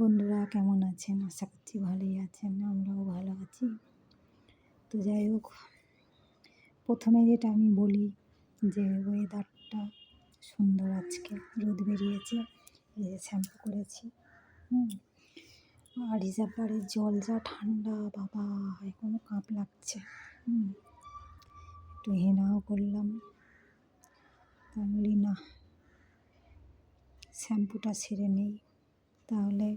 বন্ধুরা কেমন আছেন? আশা করছি ভালোই আছেন। আমরাও ভালো আছি। তো যাই হোক, প্রথমে যেটা আমি বলি যে ওয়েদারটা সুন্দর আজকে। রোদ বেরিয়েছে, এই যে শ্যাম্পু করেছি। আর রিজার্ভারের জল যা ঠান্ডা, বাবা এখনও কাঁপ লাগছে। একটু হেনাও করলাম। তা বলি না, শ্যাম্পুটা সেরে নেই, তাহলে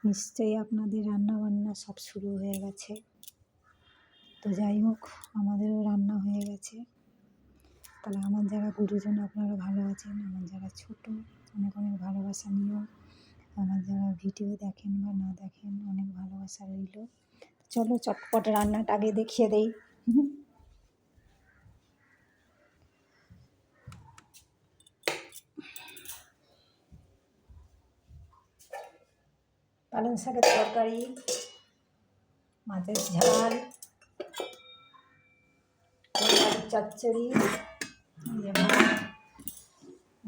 নিশ্চয়ই আপনাদের রান্নাবান্না সব শুরু হয়ে গেছে। তো যাই হোক, আমাদেরও রান্না হয়ে গেছে। তাহলে আমার যারা গুরুজন আপনারা ভালো আছেন, আমার যারা ছোট অনেক অনেক ভালোবাসা নিও। আমার যারা ভিডিও দেখেন বা না দেখেন অনেক ভালোবাসা রইল। চলো চটপট রান্নাটা আগে দেখিয়ে দেই। পালং শাকের তরকারি, মাছের ঝাল, চচ্চড়ি,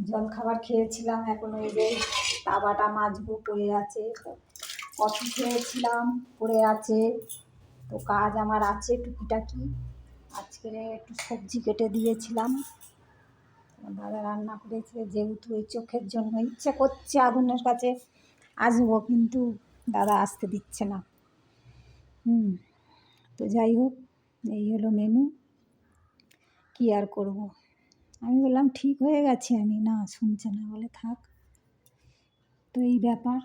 জল খাবার খেয়েছিলাম, এখন ওই যে তাওয়াটা মাজবো পড়ে আছে। কফি খেয়েছিলাম পড়ে আছে। তো কাজ আমার আছে টুকিটাকি। আজকে একটু সবজি কেটে দিয়েছিলাম, দাদা রান্না করেছে। যেহেতু ওই চোখের জন্য ইচ্ছে করছে আগুনের কাছে আসবো, কিন্তু দাদা আসতে দিচ্ছে না। তো যাই হোক, এই হলো মেনু। কী আর করব, আমি বললাম ঠিক হয়ে গেছে, আমি না শুনছে না বলে থাক। তো এই ব্যাপার।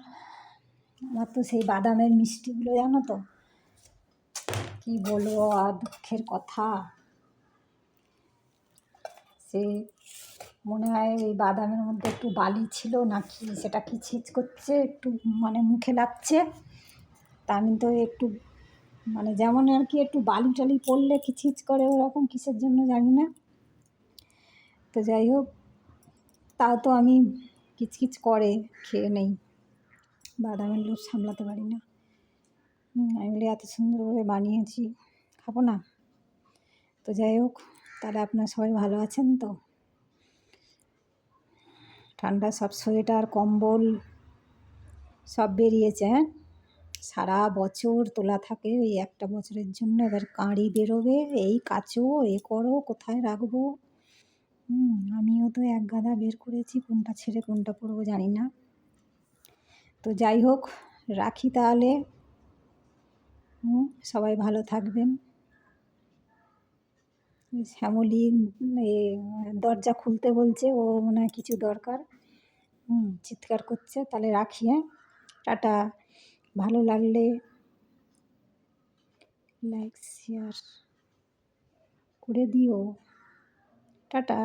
আমার তো সেই বাদামের মিষ্টিগুলো জানো তো, কি বলবো আর দুঃখের কথা। সে মনে হয় ওই বাদামের মধ্যে একটু বালি ছিল নাকি, সেটা কি ছিচ করছে, একটু মানে মুখে লাগছে। তা আমি তো একটু মানে যেমন আর কি একটু বালি টালি পড়লে কি ছিচ করে, ওরকম কিসের জন্য জানি না। তো যাই হোক, তাও তো আমি কিচকিচ করে খেয়ে নেই, বাদামের লোভ সামলাতে পারি না। আমি বলি এত সুন্দরভাবে বানিয়েছি, খাবো না? তো যাই হোক, তাহলে আপনারা সবাই ভালো আছেন তো? ঠান্ডা সব সোয়েটার কম্বল সব বেরিয়েছে। সারা বছর তোলা থাকে, ওই একটা বছরের জন্য এবার কাঁড়ি বেরোবে, এই কাচো এ করো, কোথায় রাখবো। আমিও তো এক গাদা বের করেছি, কোনটা ছেড়ে কোনটা পরবো জানি না। তো যাই হোক, রাখি তাহলে। সবাই ভালো থাকবেন। শ্যামলী দরজা খুলতে বলছে, ও মনে হয় কিছু দরকার, চিৎকার করছে। তাহলে রাখি, টাটা। ভালো লাগলে লাইক শেয়ার করে দিও। টাটা।